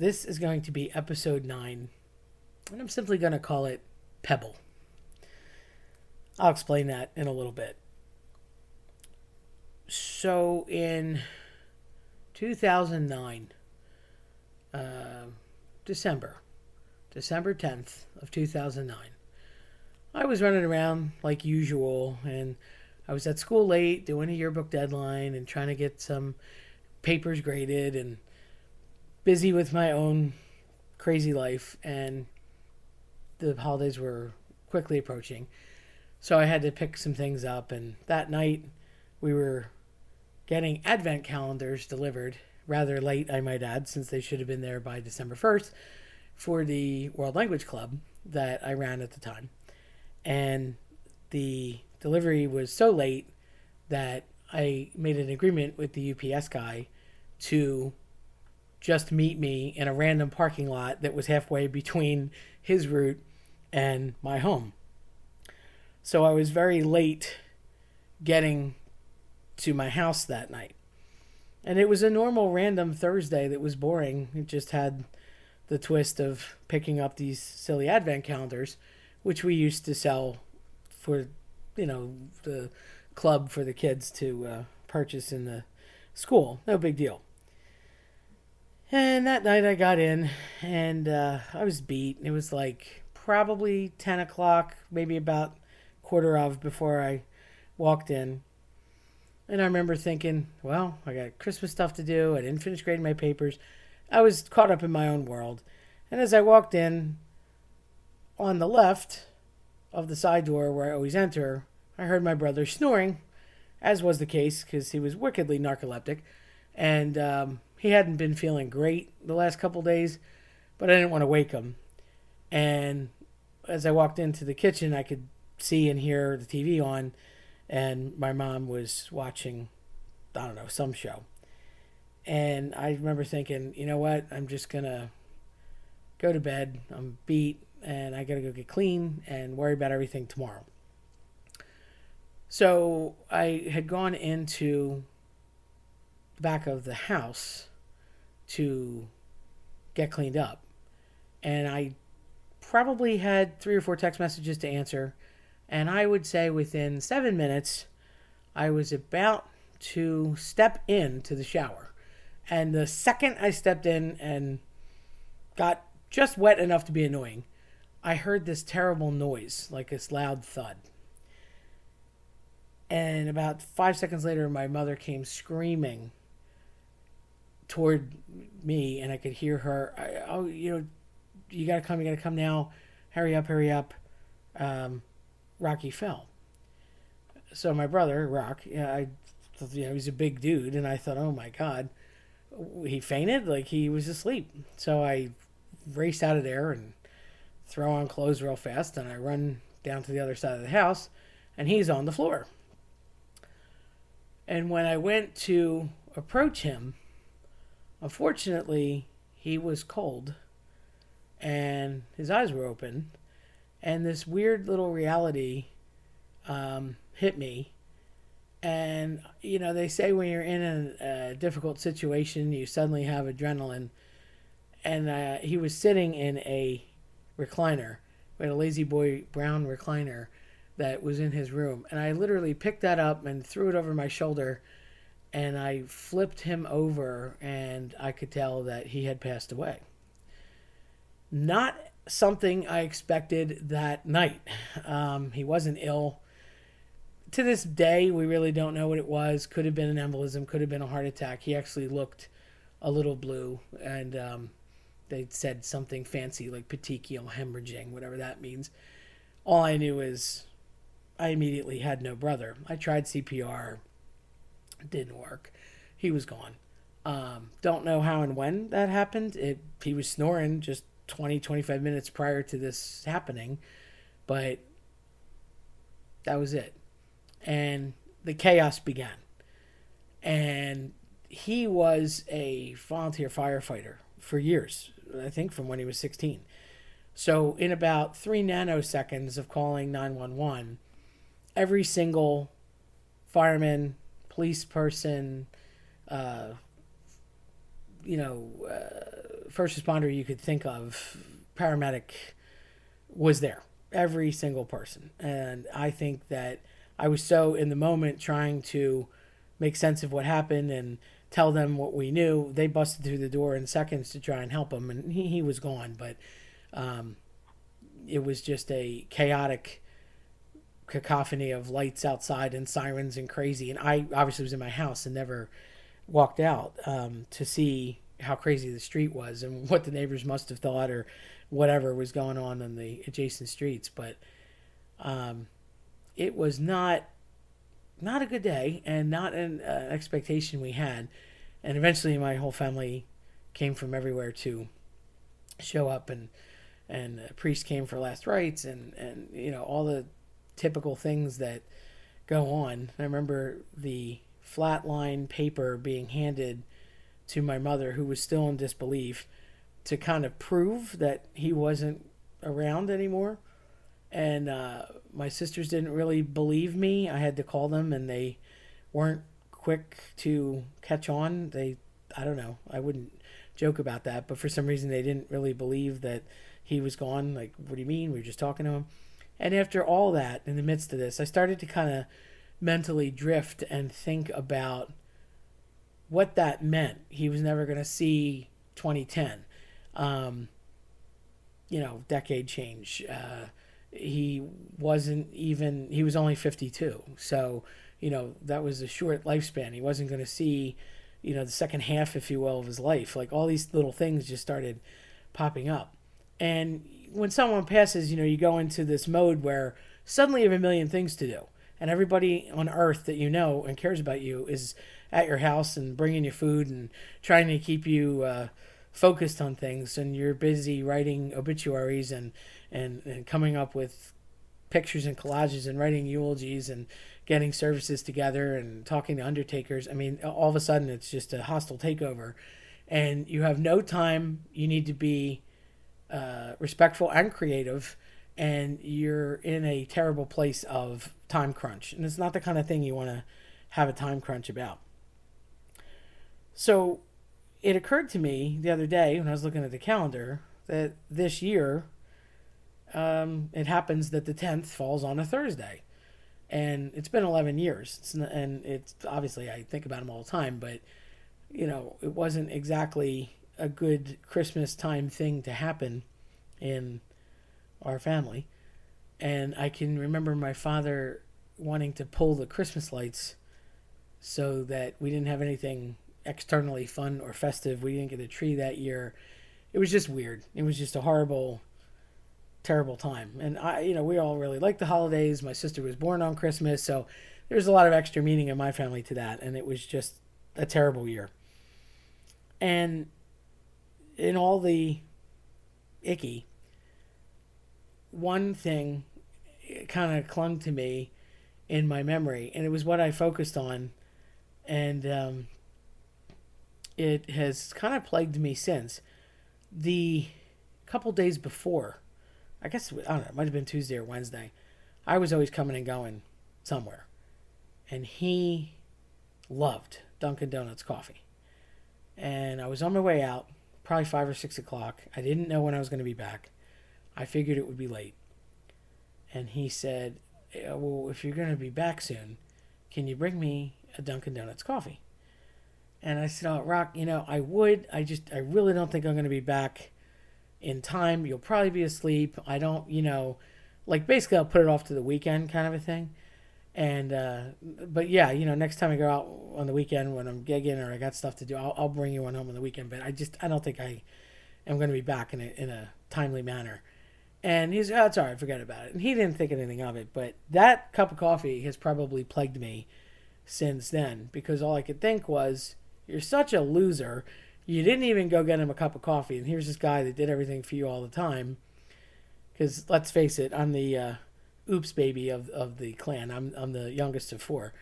This is going to be episode 9, and I'm simply going to call it Pebble. I'll explain that in a little bit. So in 2009, December 10th of 2009, I was running around like usual, and I was at school late doing a yearbook deadline and trying to get some papers graded and busy with my own crazy life, and the holidays were quickly approaching. So I had to pick some things up, and that night we were getting advent calendars delivered rather late, I might add, since they should have been there by December 1st for the World Language Club that I ran at the time. And the delivery was so late that I made an agreement with the UPS guy to just meet me in a random parking lot that was halfway between his route and my home. So I was very late getting to my house that night. And it was a normal random Thursday that was boring. It just had the twist of picking up these silly advent calendars, which we used to sell for, the club for the kids to purchase in the school. No big deal. And that night I got in, and I was beat. It was like probably 10 o'clock, maybe about quarter of before I walked in. And I remember thinking, well, I got Christmas stuff to do. I didn't finish grading my papers. I was caught up in my own world. And as I walked in, on the left of the side door where I always enter, I heard my brother snoring, as was the case because he was wickedly narcoleptic. And he hadn't been feeling great the last couple days, but I didn't want to wake him. And as I walked into the kitchen, I could see and hear the TV on, and my mom was watching, some show. And I remember thinking, you know what, I'm just going to go to bed. I'm beat, and I got to go get clean and worry about everything tomorrow. So I had gone into the back of the house to get cleaned up, and I probably had 3 or 4 text messages to answer, and I would say within 7 minutes I was about to step into the shower. And the second I stepped in and got just wet enough to be annoying, I heard this terrible noise, like this loud thud. And about 5 seconds later, my mother came screaming toward me, and I could hear her, you gotta come now. Hurry up. Rocky fell. So my brother, Rock, he's a big dude, and I thought, oh my God, he fainted? Like he was asleep. So I race out of there and throw on clothes real fast, and I run down to the other side of the house, and he's on the floor. And when I went to approach him, unfortunately, he was cold, and his eyes were open, and this weird little reality hit me. And, they say when you're in a difficult situation, you suddenly have adrenaline. And he was sitting in a recliner. We had a Lazy Boy brown recliner that was in his room. And I literally picked that up and threw it over my shoulder. And I flipped him over, and I could tell that he had passed away. Not something I expected that night. He wasn't ill. To this day, we really don't know what it was. Could have been an embolism, could have been a heart attack. He actually looked a little blue, and they said something fancy like petechial hemorrhaging, whatever that means. All I knew is I immediately had no brother. I tried CPR. It didn't work. He was gone. Don't know how and when that happened. He was snoring just 20-25 minutes prior to this happening, but that was it. And the chaos began. And he was a volunteer firefighter for years, I think from when he was 16. So in about 3 nanoseconds of calling 911, every single fireman, police person, first responder you could think of, paramedic, was there. Every single person. And I think that I was so in the moment trying to make sense of what happened and tell them what we knew. They busted through the door in seconds to try and help him, and he was gone. But it was just a chaotic cacophony of lights outside and sirens and crazy. And I obviously was in my house and never walked out to see how crazy the street was and what the neighbors must have thought or whatever was going on in the adjacent streets. But it was not a good day and not an expectation we had. And eventually my whole family came from everywhere to show up, and a priest came for last rites, and all the typical things that go on. I remember the flatline paper being handed to my mother, who was still in disbelief, to kind of prove that he wasn't around anymore. And my sisters didn't really believe me. I had to call them, and they weren't quick to catch on. I don't know, I wouldn't joke about that, but for some reason they didn't really believe that he was gone. Like, what do you mean? We were just talking to him. And after all that, in the midst of this, I started to kind of mentally drift and think about what that meant. He was never going to see 2010. Decade change. He was only 52. So, that was a short lifespan. He wasn't going to see, the second half, if you will, of his life. Like, all these little things just started popping up. And when someone passes, you go into this mode where suddenly you have a million things to do. And everybody on earth that you know and cares about you is at your house and bringing you food and trying to keep you focused on things. And you're busy writing obituaries and coming up with pictures and collages and writing eulogies and getting services together and talking to undertakers. I mean, all of a sudden it's just a hostile takeover. And you have no time. You need to be respectful and creative, and you're in a terrible place of time crunch. And it's not the kind of thing you want to have a time crunch about. So it occurred to me the other day when I was looking at the calendar that this year it happens that the 10th falls on a Thursday. And it's been 11 years. And it's obviously, I think about them all the time, but it wasn't exactly a good Christmas time thing to happen in our family. And I can remember my father wanting to pull the Christmas lights so that we didn't have anything externally fun or festive. We didn't get a tree that year. It was just weird. It was just a horrible, terrible time. And we all really liked the holidays. My sister was born on Christmas, so there's a lot of extra meaning in my family to that. And it was just a terrible year. And in all the icky, one thing kind of clung to me in my memory, and it was what I focused on, and it has kind of plagued me since. The couple days before, I guess, I don't know, it might have been Tuesday or Wednesday, I was always coming and going somewhere, and he loved Dunkin' Donuts coffee. And I was on my way out, probably 5 or 6 o'clock. I didn't know when I was going to be back. I figured it would be late. And he said, well, if you're going to be back soon, can you bring me a Dunkin' Donuts coffee? And I said, oh, Rock, I would. I really don't think I'm going to be back in time. You'll probably be asleep. I don't, basically I'll put it off to the weekend kind of a thing. And, but yeah, next time I go out on the weekend when I'm gigging or I got stuff to do, I'll bring you one home on the weekend. But I don't think I am going to be back in a timely manner. And he's, oh, it's all right, forget about it. And he didn't think anything of it. But that cup of coffee has probably plagued me since then, because all I could think was, you're such a loser. You didn't even go get him a cup of coffee. And here's this guy that did everything for you all the time. Because let's face it, I'm the oops baby of the clan. I'm the youngest of 4,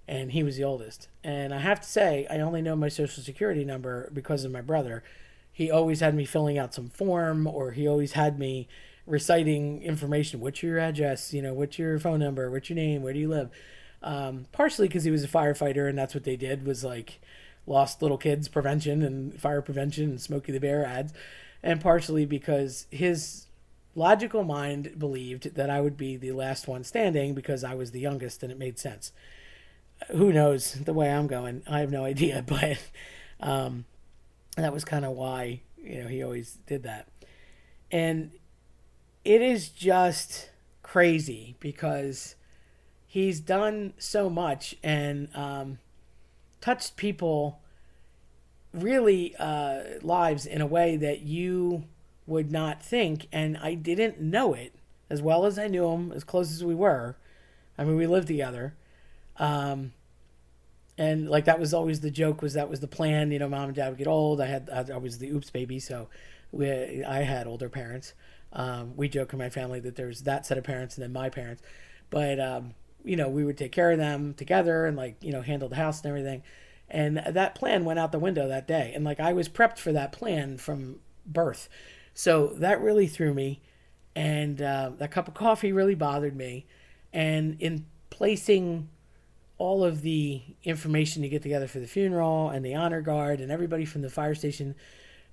and he was the oldest. And I have to say, I only know my social security number because of my brother. He always had me filling out some form, or he always had me reciting information. What's your address? What's your phone number? What's your name? Where do you live? Partially because he was a firefighter, and that's what they did, was like lost little kids prevention and fire prevention and Smokey the Bear ads, and partially because his logical mind believed that I would be the last one standing because I was the youngest and it made sense. Who knows the way I'm going? I have no idea, but um, that was kind of why he always did that. And it is just crazy because he's done so much and touched people really lives in a way that you would not think, and I didn't know it as well as I knew him, as close as we were. I mean, we lived together. And like that was always the joke, was that was the plan. Mom and dad would get old. I was the oops baby, so I had older parents. We joke in my family that there's that set of parents and then my parents, but we would take care of them together and handle the house and everything. And that plan went out the window that day, and I was prepped for that plan from birth, so that really threw me. And that cup of coffee really bothered me. And in placing all of the information to get together for the funeral and the honor guard and everybody from the fire station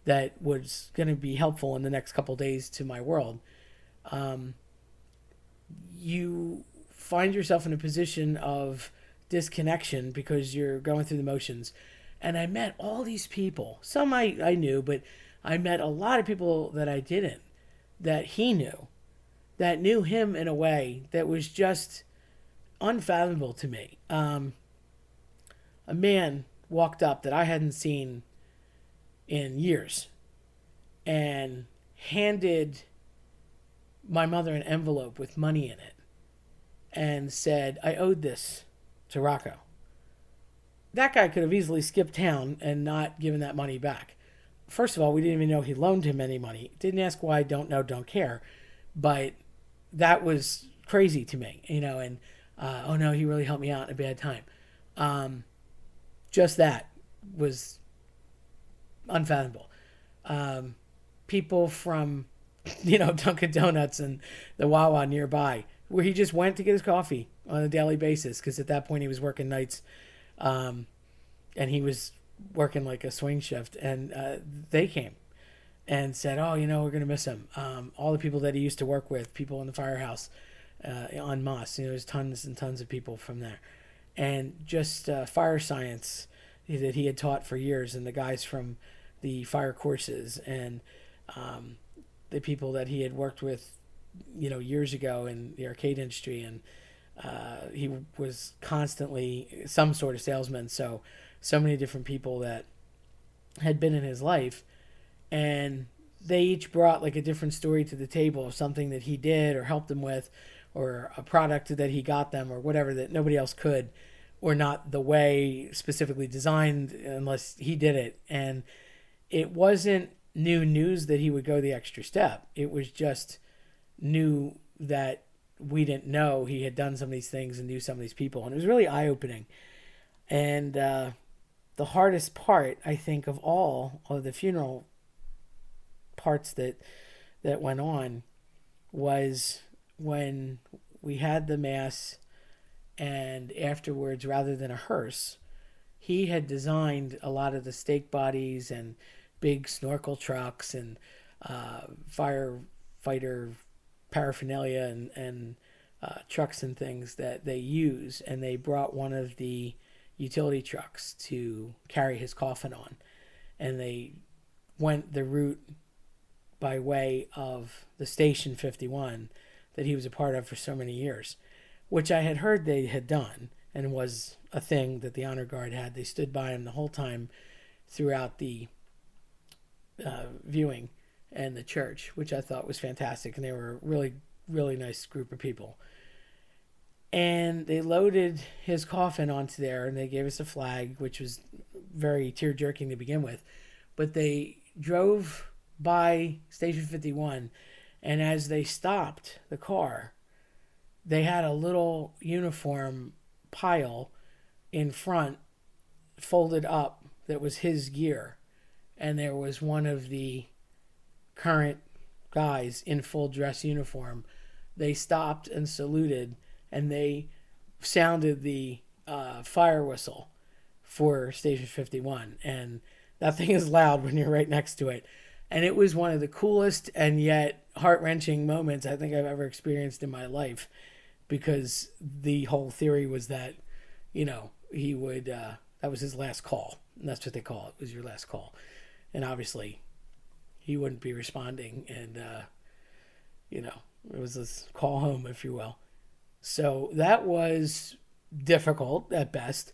that was going to be helpful in the next couple of days to my world, you find yourself in a position of disconnection because you're going through the motions. And I met all these people. Some I knew, but I met a lot of people that I didn't, that he knew, that knew him in a way that was just unfathomable to me. A man walked up that I hadn't seen in years and handed my mother an envelope with money in it and said, I owed this to Rocco. That guy could have easily skipped town and not given that money back. First of all, we didn't even know he loaned him any money. Didn't ask why, don't know, don't care. But that was crazy to me, and oh no, he really helped me out in a bad time. Just that was unfathomable. People from, Dunkin' Donuts and the Wawa nearby, where he just went to get his coffee on a daily basis, because at that point he was working nights, and he was working like a swing shift, and they came and said, oh, we're going to miss him. All the people that he used to work with, people in the firehouse, en masse, there's tons and tons of people from there. And just fire science that he had taught for years, and the guys from the fire courses, and the people that he had worked with, years ago in the arcade industry. And he was constantly some sort of salesman. So many different people that had been in his life, and they each brought a different story to the table of something that he did or helped them with, or a product that he got them, or whatever that nobody else could, or not the way specifically designed unless he did it. And it wasn't new news that he would go the extra step. It was just new that we didn't know he had done some of these things and knew some of these people. And it was really eye-opening. And the hardest part, I think, of all of the funeral parts that went on was when we had the mass, and afterwards, rather than a hearse, he had designed a lot of the stake bodies and big snorkel trucks and firefighter paraphernalia and trucks and things that they use, and they brought one of the utility trucks to carry his coffin on, and they went the route by way of the Station 51 that he was a part of for so many years, which I had heard they had done and was a thing that the honor guard had. They stood by him the whole time throughout the viewing and the church, which I thought was fantastic, and they were a really, really nice group of people. And they loaded his coffin onto there, and they gave us a flag, which was very tear-jerking to begin with. But they drove by Station 51, and as they stopped the car, they had a little uniform pile in front, folded up, that was his gear. And there was one of the current guys in full dress uniform. They stopped and saluted, and they sounded the fire whistle for Station 51. And that thing is loud when you're right next to it. And it was one of the coolest and yet heart-wrenching moments I think I've ever experienced in my life, because the whole theory was that, he would, that was his last call. And that's what they call it, was your last call. And obviously he wouldn't be responding. And, it was this call home, if you will. So that was difficult at best.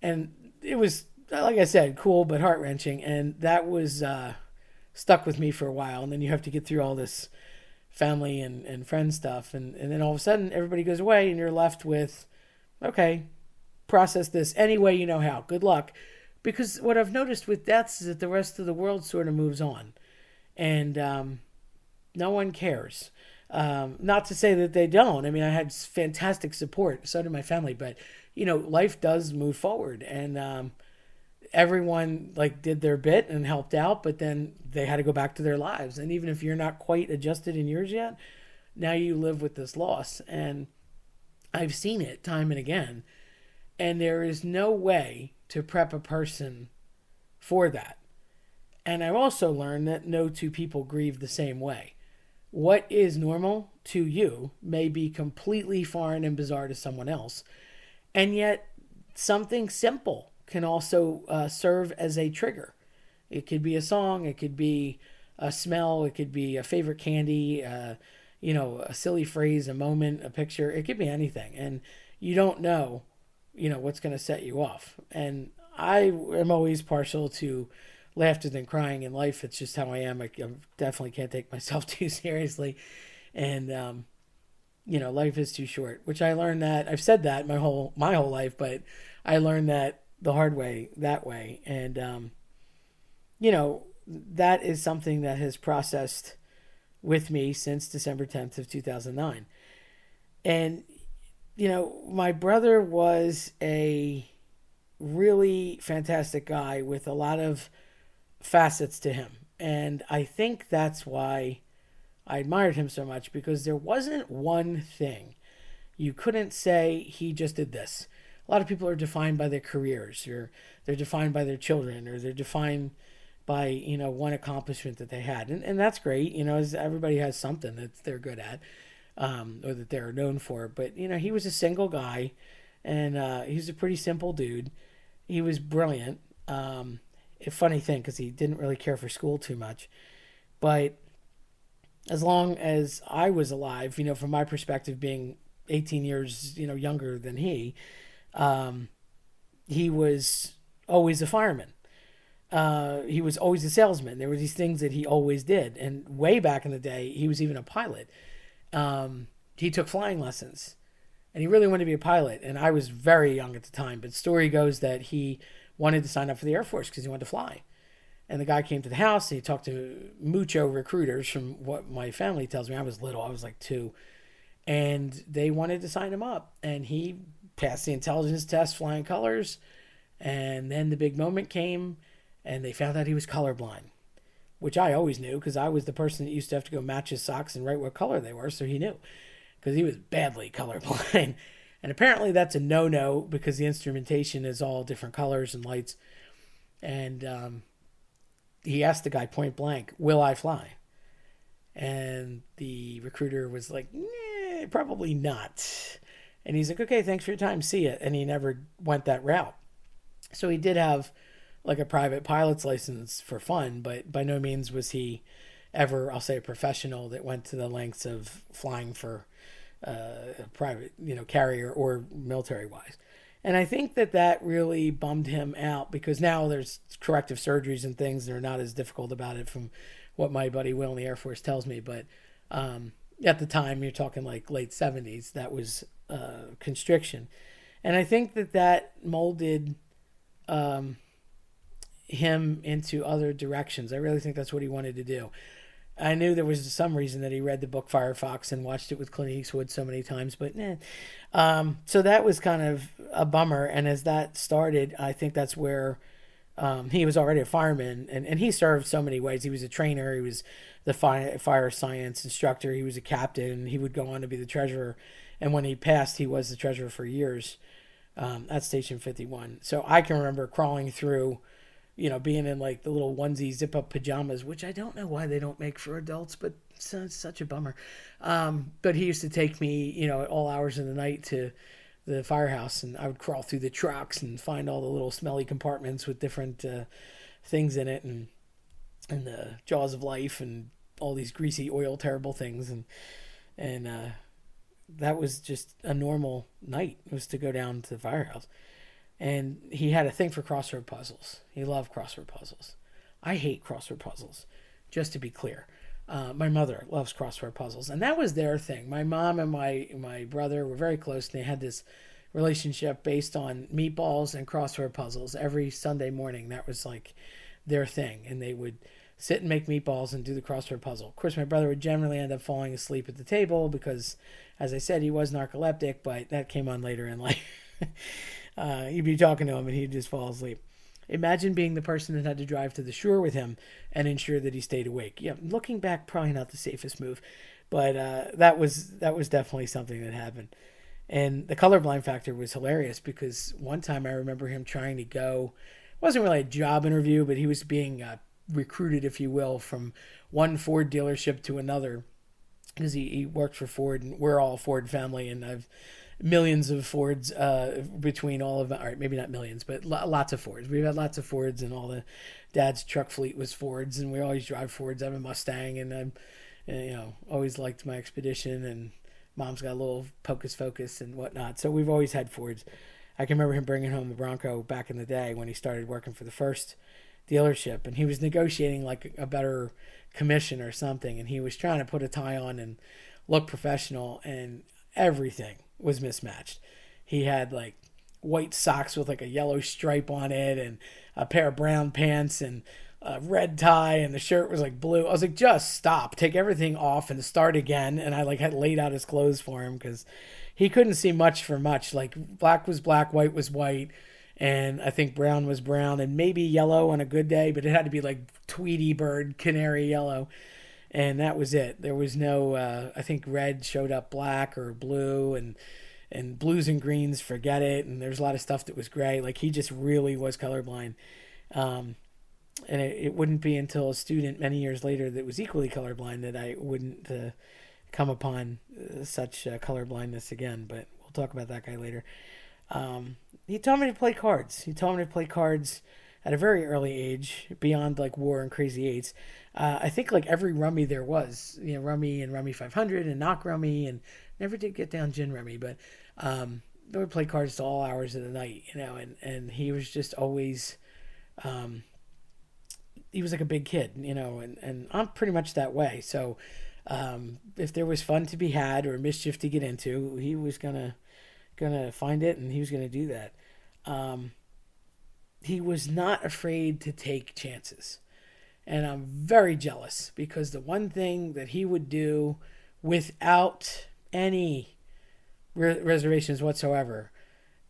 And it was, like I said, cool but heart-wrenching. And that was stuck with me for a while. And then you have to get through all this family and friend stuff. And then all of a sudden, everybody goes away and you're left with, okay, process this any way you know how. Good luck. Because what I've noticed with deaths is that the rest of the world sort of moves on. And no one cares. Not to say that they don't. I mean, I had fantastic support. So did my family. But, life does move forward. And everyone did their bit and helped out. But then they had to go back to their lives. And even if you're not quite adjusted in yours yet, now you live with this loss. And I've seen it time and again. And there is no way to prep a person for that. And I've also learned that no two people grieve the same way. What is normal to you may be completely foreign and bizarre to someone else. And yet something simple can also serve as a trigger. It could be a song. It could be a smell. It could be a favorite candy, a silly phrase, a moment, a picture. It could be anything. And you don't know, what's going to set you off. And I am always partial to laughter than crying in life. It's just how I am. I definitely can't take myself too seriously. And, life is too short, which I learned that. I've said that my whole life, but I learned that the hard way, that way. And, that is something that has processed with me since December 10th of 2009. And, my brother was a really fantastic guy with a lot of facets to him. And I think that's why I admired him so much, because there wasn't one thing. You couldn't say he just did this. A lot of people are defined by their careers, or they're defined by their children, or they're defined by, one accomplishment that they had. And that's great. Everybody has something that they're good at, or that they're known for. But, he was a single guy, and he was a pretty simple dude. He was brilliant. A funny thing, because he didn't really care for school too much. But as long as I was alive, from my perspective, being 18 years, younger than he was always a fireman. He was always a salesman. There were these things that he always did. And way back in the day, he was even a pilot. He took flying lessons. And he really wanted to be a pilot. And I was very young at the time. But story goes that he wanted to sign up for the Air Force because he wanted to fly. And the guy came to the house and he talked to mucho recruiters, from what my family tells me. I was little. I was like 2. And they wanted to sign him up. And he passed the intelligence test flying colors. And then the big moment came and they found out he was colorblind, which I always knew because I was the person that used to have to go match his socks and write what color they were. So he knew, because he was badly colorblind. And apparently that's a no-no, because the instrumentation is all different colors and lights. And he asked the guy point blank, "Will I fly?" And the recruiter was like, "Nah, probably not." And he's like, "Okay, thanks for your time. See ya." And he never went that route. So he did have a private pilot's license for fun, but by no means was he ever, I'll say, a professional that went to the lengths of flying for a private, carrier or military wise. And I think that really bummed him out, because now there's corrective surgeries and things that are not as difficult about it, from what my buddy Will in the Air Force tells me. But at the time, you're talking late 70s, that was constriction. And I think that molded him into other directions. I really think that's what he wanted to do. I knew there was some reason that he read the book Firefox and watched it with Clint Eastwood so many times, but so that was kind of a bummer. And as that started, I think that's where he was already a fireman, and he served so many ways. He was a trainer. He was the fire science instructor. He was a captain. He would go on to be the treasurer. And when he passed, he was the treasurer for years. at Station 51. So I can remember crawling through, being in like the little onesie zip up pajamas, which I don't know why they don't make for adults, but it's such a bummer. But he used to take me, at all hours of the night to the firehouse, and I would crawl through the trucks and find all the little smelly compartments with different things in it, and the jaws of life and all these greasy oil terrible things, and that was just a normal night, was to go down to the firehouse. And he had a thing for crossword puzzles. He loved crossword puzzles. I hate crossword puzzles, just to be clear. My mother loves crossword puzzles, and that was their thing. My mom and my brother were very close, and they had this relationship based on meatballs and crossword puzzles every Sunday morning. That was like their thing, and they would sit and make meatballs and do the crossword puzzle. Of course, my brother would generally end up falling asleep at the table because, as I said, he was narcoleptic, but that came on later in life. You'd be talking to him and he'd just fall asleep. Imagine being the person that had to drive to the shore with him and ensure that he stayed awake. Yeah, looking back, probably not the safest move, but that was definitely something that happened. And the colorblind factor was hilarious because one time I remember him trying to go. It wasn't really a job interview, but he was being recruited, if you will, from one Ford dealership to another because he worked for Ford, and we're all a Ford family, and I've millions of Fords between all of, all right, maybe not millions, but lots of Fords. We've had lots of Fords, and all the dad's truck fleet was Fords, and we always drive Fords. I have a Mustang, and I'm, always liked my Expedition, and mom's got a little Pocus Focus and whatnot. So we've always had Fords. I can remember him bringing home the Bronco back in the day when he started working for the first dealership, and he was negotiating like a better commission or something, and he was trying to put a tie on and look professional, and everything was mismatched. He had like white socks with like a yellow stripe on it, and a pair of brown pants, and a red tie, and the shirt was like blue. I was like, just stop, take everything off and start again. And I like had laid out his clothes for him because he couldn't see much for much. Like black was black, white was white, and I think brown was brown, and maybe yellow on a good day, but it had to be like Tweety bird, canary yellow. And that was it. There was no, I think red showed up black or blue, and blues and greens, forget it. And there's a lot of stuff that was gray. Like he just really was colorblind. And it wouldn't be until a student many years later that was equally colorblind that I wouldn't come upon such colorblindness again. But we'll talk about that guy later. He taught me to play cards. He taught me to play cards at a very early age, beyond like War and Crazy Eights. I think like every rummy there was, rummy and rummy 500 and knock rummy, and never did get down gin rummy, but they would play cards to all hours of the night, and he was just always, he was like a big kid, and I'm pretty much that way. So if there was fun to be had or mischief to get into, he was gonna find it, and he was gonna do that. He was not afraid to take chances. And I'm very jealous because the one thing that he would do without any reservations whatsoever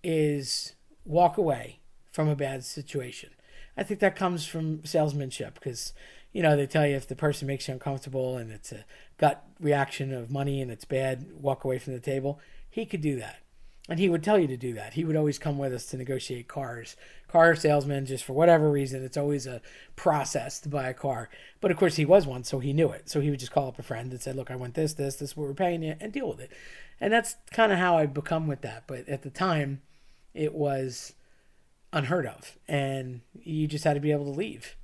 is walk away from a bad situation. I think that comes from salesmanship because, they tell you if the person makes you uncomfortable and it's a gut reaction of money and it's bad, walk away from the table. He could do that. And he would tell you to do that. He would always come with us to negotiate cars. Car salesman, just for whatever reason, it's always a process to buy a car. But of course he was one, so he knew it. So he would just call up a friend and say, look, I want this is what we're paying you, and deal with it. And that's kind of how I've become with that. But at the time, it was unheard of. And you just had to be able to leave.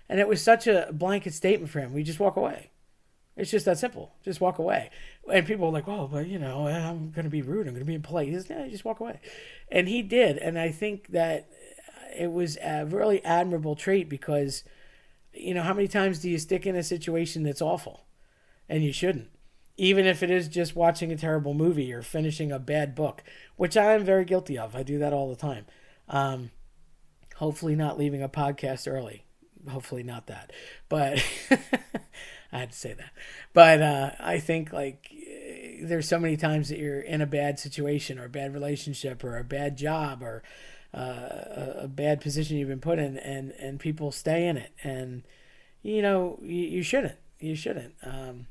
And it was such a blanket statement for him. We just walk away. It's just that simple. Just walk away. And people were like, oh, but, I'm going to be rude. I'm going to be impolite. He says, no, just walk away. And he did. And I think that it was a really admirable trait because, how many times do you stick in a situation that's awful? And you shouldn't. Even if it is just watching a terrible movie or finishing a bad book, which I am very guilty of. I do that all the time. Hopefully not leaving a podcast early. Hopefully not that. But I had to say that. But I think there's so many times that you're in a bad situation or a bad relationship or a bad job or a bad position you've been put in, and people stay in it. And, you shouldn't. You shouldn't. And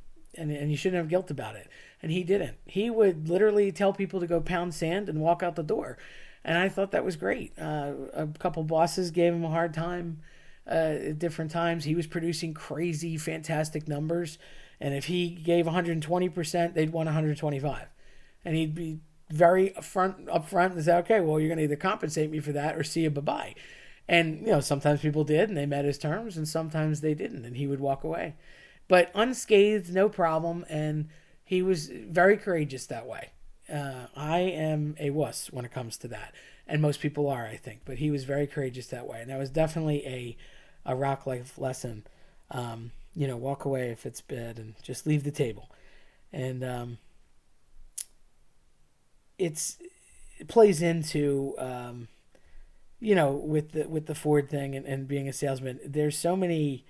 you shouldn't have guilt about it. And he didn't. He would literally tell people to go pound sand and walk out the door. And I thought that was great. A couple bosses gave him a hard time at different times. He was producing crazy, fantastic numbers. And if he gave 120%, they'd want 125. And he'd be very upfront and say, okay, well, you're going to either compensate me for that or see you bye-bye. And, sometimes people did and they met his terms and sometimes they didn't and he would walk away. But unscathed, no problem. And he was very courageous that way. I am a wuss when it comes to that. And most people are, I think. But he was very courageous that way. And that was definitely a rock life lesson. Walk away if it's bad and just leave the table. And it plays into with the Ford thing and being a salesman. There's so many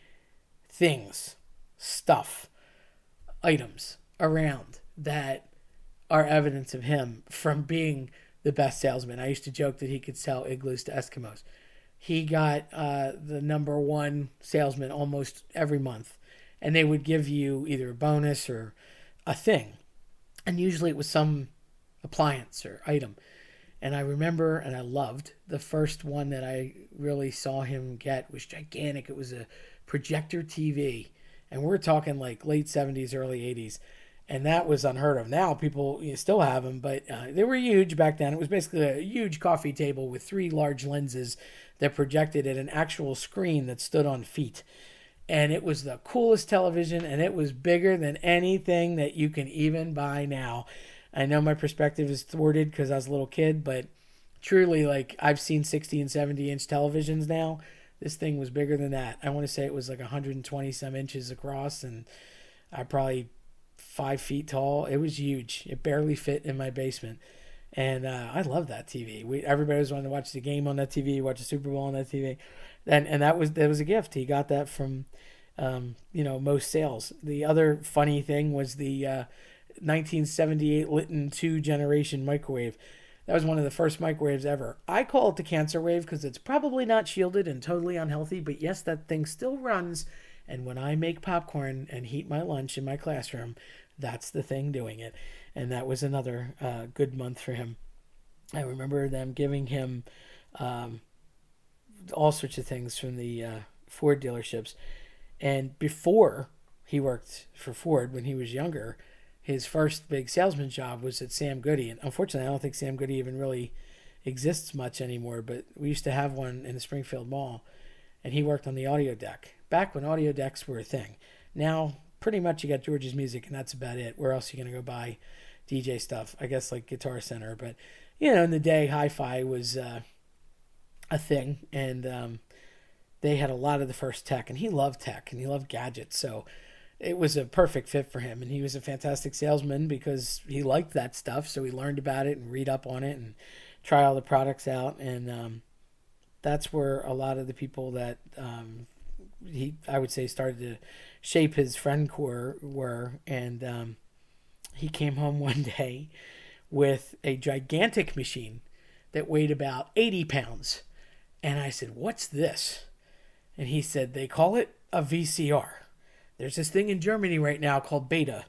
things, stuff, items around that are evidence of him from being the best salesman. I used to joke that he could sell igloos to Eskimos. He got the number one salesman almost every month, and they would give you either a bonus or a thing, and usually it was some appliance or item. And I remember, and I loved, the first one that I really saw him get was gigantic. It was a projector TV, and we're talking like late 70s, early 80s. And that was unheard of. Now people still have them, but they were huge back then. It was basically a huge coffee table with 3 large lenses that projected at an actual screen that stood on feet. And it was the coolest television, and it was bigger than anything that you can even buy now. I know my perspective is thwarted because I was a little kid, but truly, like, I've seen 60 and 70-inch televisions now. This thing was bigger than that. I want to say it was like 120 some inches across, and I probably 5 feet tall. It was huge. It barely fit in my basement. And I love that TV. Everybody was wanting to watch the game on that TV, watch the Super Bowl on that TV. And that was a gift. He got that from, most sales. The other funny thing was the 1978 Litton 2 generation microwave. That was one of the first microwaves ever. I call it the cancer wave because it's probably not shielded and totally unhealthy. But yes, that thing still runs. And when I make popcorn and heat my lunch in my classroom, that's the thing doing it. And that was another good month for him. I remember them giving him all sorts of things from the Ford dealerships. And before he worked for Ford, when he was younger, his first big salesman job was at Sam Goody. And unfortunately, I don't think Sam Goody even really exists much anymore. But we used to have one in the Springfield Mall. And he worked on the audio deck. Back when audio decks were a thing. Now, pretty much you got George's Music, and that's about it. Where else are you going to go buy DJ stuff? I guess like Guitar Center. But, in the day, hi-fi was a thing. And they had a lot of the first tech. And he loved tech, and he loved gadgets. So it was a perfect fit for him. And he was a fantastic salesman because he liked that stuff. So he learned about it and read up on it and try all the products out. And that's where a lot of the people that I would say, started to shape his friend core were. And he came home one day with a gigantic machine that weighed about 80 pounds. And I said, "What's this?" And he said, "They call it a VCR. There's this thing in Germany right now called Beta.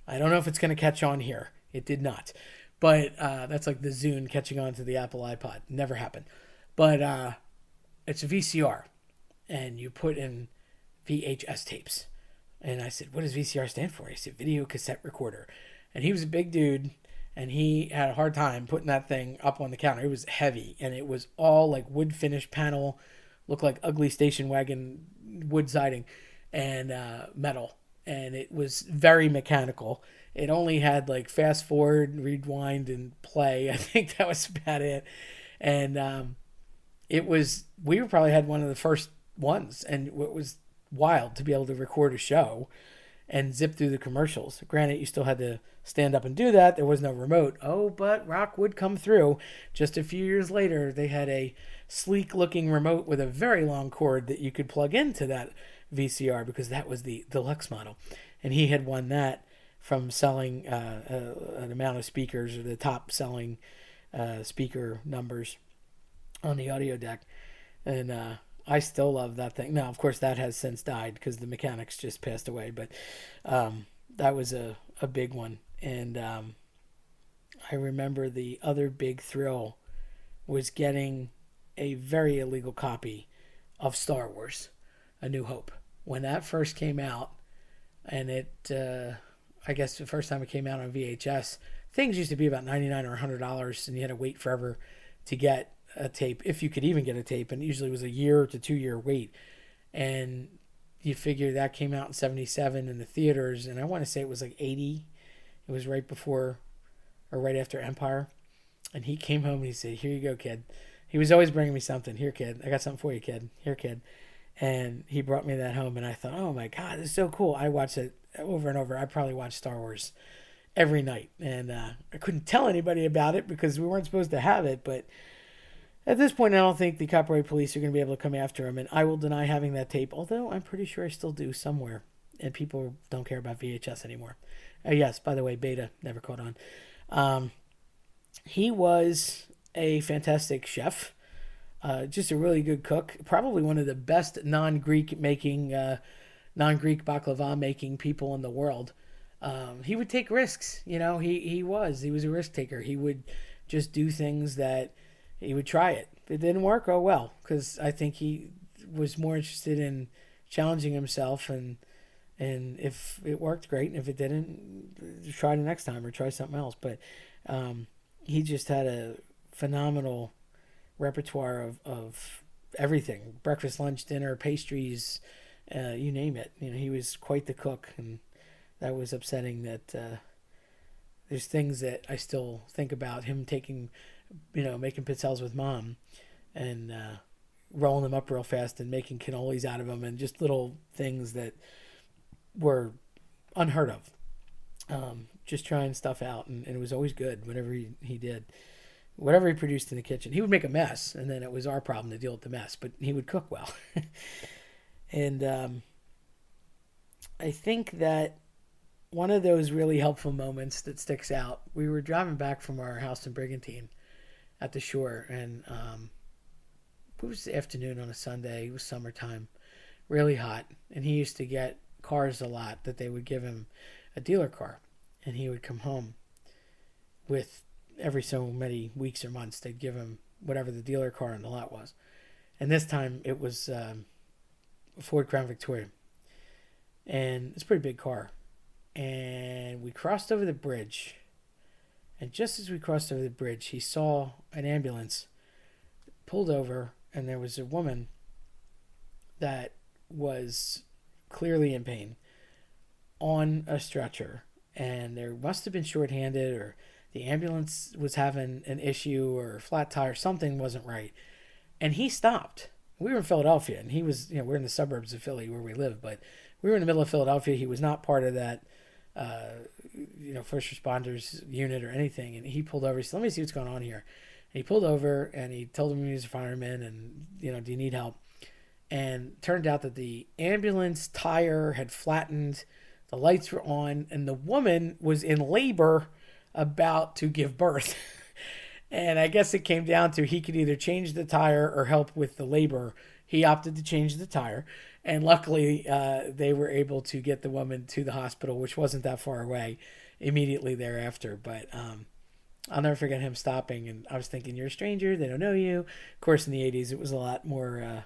I don't know if it's going to catch on here." It did not. But that's like the Zune catching on to the Apple iPod. Never happened. But it's a VCR. And you put in VHS tapes. And I said, "What does VCR stand for?" He said, "Video Cassette Recorder." And he was a big dude. And he had a hard time putting that thing up on the counter. It was heavy. And it was all like wood finish panel. Looked like ugly station wagon wood siding. And metal. And it was very mechanical. It only had like fast forward, rewind, and play. I think that was about it. And we probably had one of the first ones. And it was wild to be able to record a show and zip through the commercials. Granted, you still had to stand up and do that. There was no remote. Oh, but rock would come through. Just a few years later, they had a sleek-looking remote with a very long cord that you could plug into that VCR because that was the deluxe model. And he had won that from selling an amount of speakers, or the top selling speaker numbers on the audio deck. And I still love that thing. Now, of course, that has since died because the mechanics just passed away. But that was a big one. And I remember the other big thrill was getting a very illegal copy of Star Wars, A New Hope. When that first came out, and I guess the first time it came out on VHS, things used to be about $99 or $100, and you had to wait forever to get a tape, if you could even get a tape, and it usually was a year to 2 year wait. And you figure that came out in 77 in the theaters, and I want to say it was like 80. It was right before or right after Empire. And he came home and he said, "Here you go, kid." He was always bringing me something. "Here, kid. I got something for you, kid. Here, kid." And he brought me that home, and I thought, "Oh my God, this is so cool." I watched it over and over. I probably watched Star Wars every night. And I couldn't tell anybody about it because we weren't supposed to have it. But at this point, I don't think the copyright police are going to be able to come after him. And I will deny having that tape, although I'm pretty sure I still do somewhere. And people don't care about VHS anymore. Yes, by the way, Beta never caught on. He was a fantastic chef. Just a really good cook. Probably one of the best non-Greek baklava making people in the world. He would take risks. He was a risk taker. He would just do things that he would try it. If it didn't work, oh well, because I think he was more interested in challenging himself, and if it worked, great, and if it didn't, try the next time or try something else. But he just had a phenomenal repertoire of everything: breakfast, lunch, dinner, pastries, you name it. He was quite the cook, and that was upsetting that there's things that I still think about him taking, making pizzelles with mom and rolling them up real fast and making cannolis out of them, and just little things that were unheard of. Just trying stuff out, and it was always good whatever he did. Whatever he produced in the kitchen. He would make a mess, and then it was our problem to deal with the mess, but he would cook well. And I think that one of those really helpful moments that sticks out, we were driving back from our house in Brigantine at the shore, and it was the afternoon on a Sunday. It was summertime, really hot, and he used to get cars a lot that they would give him a dealer car, and he would come home with, every so many weeks or months, they'd give him whatever the dealer car in the lot was. And this time it was a Ford Crown Victoria, and it's a pretty big car. And we crossed over the bridge, and just as we crossed over the bridge, he saw an ambulance pulled over, and there was a woman that was clearly in pain on a stretcher, and there must have been shorthanded, or the ambulance was having an issue, or a flat tire, something wasn't right. And he stopped. We were in Philadelphia, and he was, we're in the suburbs of Philly where we live, but we were in the middle of Philadelphia. He was not part of that, first responders unit or anything. And he pulled over. He said, "Let me see what's going on here." And he pulled over, and he told him he was a fireman, and, "Do you need help?" And turned out that the ambulance tire had flattened, the lights were on, and the woman was in labor about to give birth. And I guess it came down to he could either change the tire or help with the labor. He opted to change the tire, and luckily they were able to get the woman to the hospital, which wasn't that far away, immediately thereafter. But I'll never forget him stopping, and I was thinking, you're a stranger, they don't know you. Of course, in the 80s, it was a lot more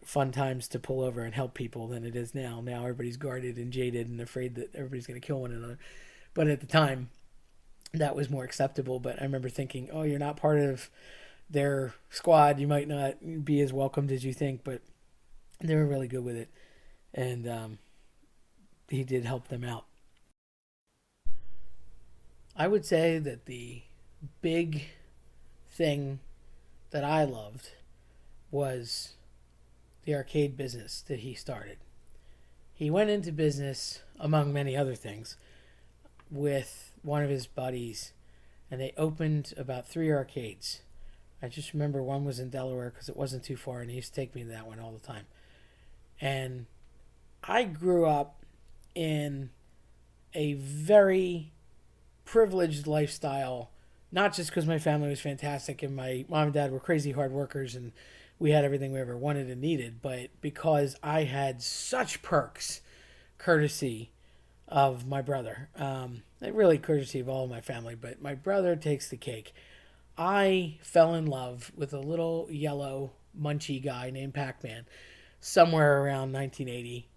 fun times to pull over and help people than it is now. Now everybody's guarded and jaded and afraid that everybody's going to kill one another. But at the time, that was more acceptable. But I remember thinking, oh, you're not part of their squad, you might not be as welcomed as you think, but they were really good with it. And he did help them out. I would say that the big thing that I loved was the arcade business that he started. He went into business, among many other things, with one of his buddies, and they opened about 3 arcades. I just remember one was in Delaware because it wasn't too far, and he used to take me to that one all the time. And I grew up in a very privileged lifestyle, not just because my family was fantastic and my mom and dad were crazy hard workers and we had everything we ever wanted and needed, but because I had such perks, courtesy of my brother. Really courtesy of all of my family, but my brother takes the cake. I fell in love with a little yellow munchy guy named Pac-Man somewhere around 1980.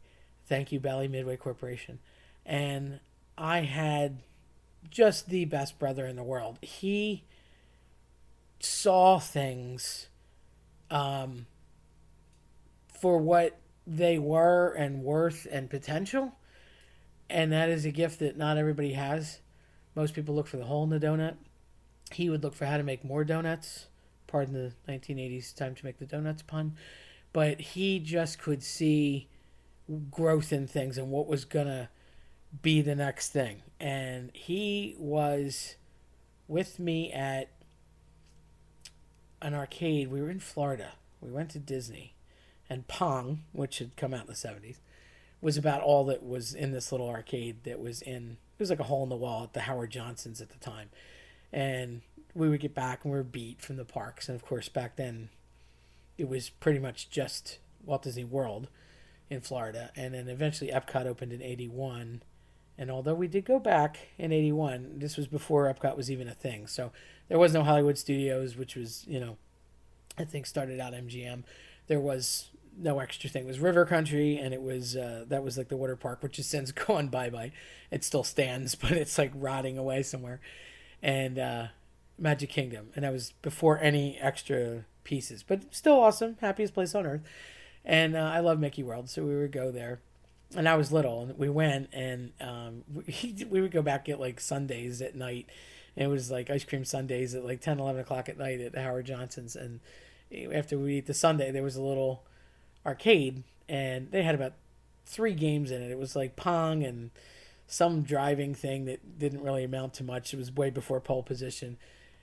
Thank you, Bally Midway Corporation. And I had just the best brother in the world. He saw things um, for what they were and worth and potential. And that is a gift that not everybody has. Most people look for the hole in the donut. He would look for how to make more donuts. Pardon the 1980s time to make the donuts pun. But he just could see growth in things and what was going to be the next thing. And he was with me at an arcade. We were in Florida. We went to Disney. And Pong, which had come out in the 70s, was about all that was in this little arcade that was in, it was like a hole in the wall at the Howard Johnson's at the time. And we would get back and we were beat from the parks. And of course, back then, it was pretty much just Walt Disney World in Florida. And then eventually Epcot opened in 81. And although we did go back in 81, this was before Epcot was even a thing. So there was no Hollywood Studios, which was, I think started out MGM. There was no extra thing. It was River Country, and it was that was like the water park, which has since gone bye-bye. It still stands, but it's like rotting away somewhere. And Magic Kingdom, and that was before any extra pieces, but still awesome, happiest place on earth. And I love Mickey World, so we would go there. And I was little, and we went, and we would go back at like Sundays at night. And it was like ice cream Sundays at like 10, 11 o'clock at night at Howard Johnson's. And after we eat the Sunday, there was a little arcade, and they had about 3 games in it. It was like Pong and some driving thing that didn't really amount to much. It was way before pole position,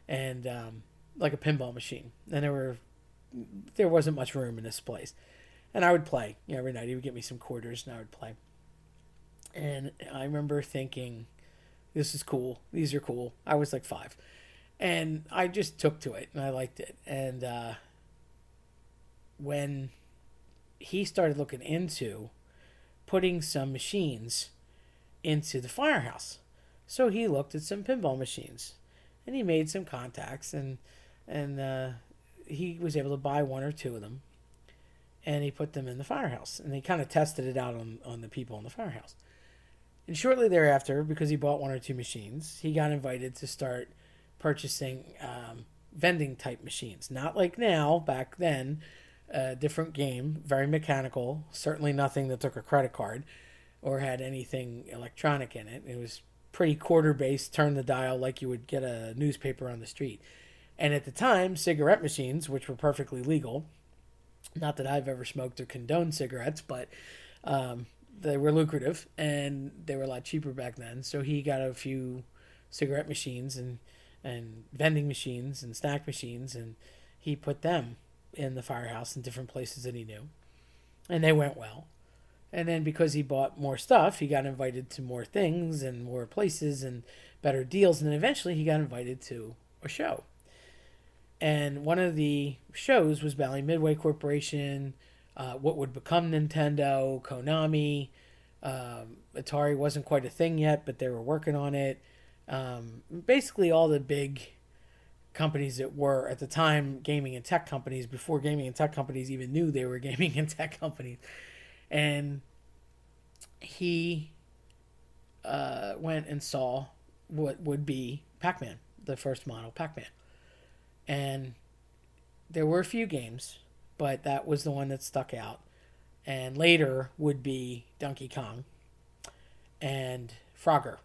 and like a pinball machine. And there wasn't much room in this place. And I would play, every night. He would get me some quarters, and I would play. And I remember thinking, this is cool. These are cool. I was like 5. And I just took to it, and I liked it. And when he started looking into putting some machines into the firehouse. So he looked at some pinball machines, and he made some contacts, and he was able to buy 1 or 2 of them, and he put them in the firehouse, and he kind of tested it out on the people in the firehouse. And shortly thereafter, because he bought 1 or 2 machines, he got invited to start purchasing vending type machines. Not like now, back then, different game, very mechanical, certainly nothing that took a credit card or had anything electronic in it. It was pretty quarter-based, turn the dial like you would get a newspaper on the street. And at the time, cigarette machines, which were perfectly legal, not that I've ever smoked or condoned cigarettes, but they were lucrative, and they were a lot cheaper back then. So he got a few cigarette machines and vending machines and snack machines, and he put them in the firehouse in different places that he knew. And they went well. And then because he bought more stuff, he got invited to more things and more places and better deals. And then eventually he got invited to a show. And one of the shows was Bally Midway Corporation, what would become Nintendo, Konami. Atari wasn't quite a thing yet, but they were working on it. Basically all the big companies that were at the time gaming and tech companies before gaming and tech companies even knew they were gaming and tech companies. And he went and saw what would be Pac-Man, the first model Pac-Man. And there were a few games, but that was the one that stuck out. And later would be Donkey Kong and Frogger.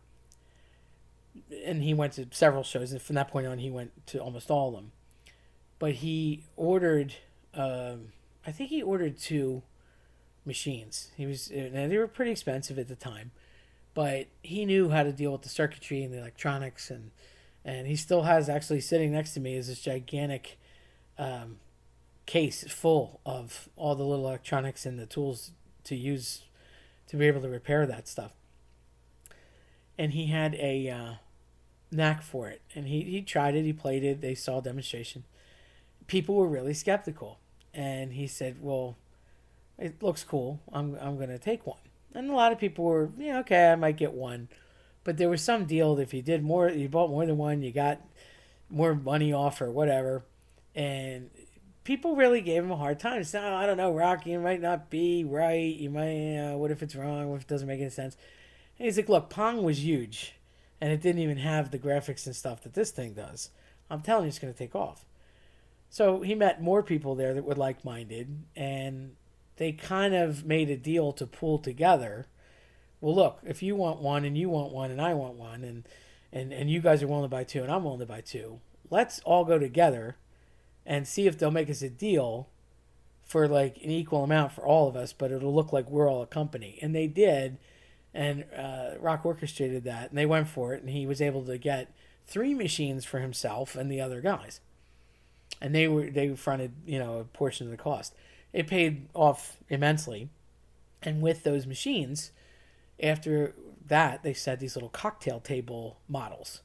And he went to several shows, and from that point on, he went to almost all of them. But he ordered, I think he ordered 2 machines. And they were pretty expensive at the time, but he knew how to deal with the circuitry and the electronics, and he still has, actually sitting next to me is this gigantic case full of all the little electronics and the tools to use to be able to repair that stuff. And he had a knack for it, and he tried it, he played it, they saw a demonstration. People were really skeptical, and he said, well, it looks cool, I'm going to take one. And a lot of people were, yeah, okay, I might get one. But there was some deal that if you did more, you bought more than one, you got more money off or whatever. And people really gave him a hard time. So I don't know, Rock, you might not be right. You might, what if it's wrong? What if it doesn't make any sense? And he's like, look, Pong was huge, and it didn't even have the graphics and stuff that this thing does. I'm telling you, it's going to take off. So he met more people there that were like minded, and they kind of made a deal to pull together. Well, look, if you want one and you want one and I want one, and you guys are willing to buy two and I'm willing to buy two, let's all go together and see if they'll make us a deal for like an equal amount for all of us, but it'll look like we're all a company. And they did, and Rock orchestrated that, and they went for it, and he was able to get 3 machines for himself and the other guys, and they fronted a portion of the cost. It paid off immensely, and with those machines, after that, they said these little cocktail table models,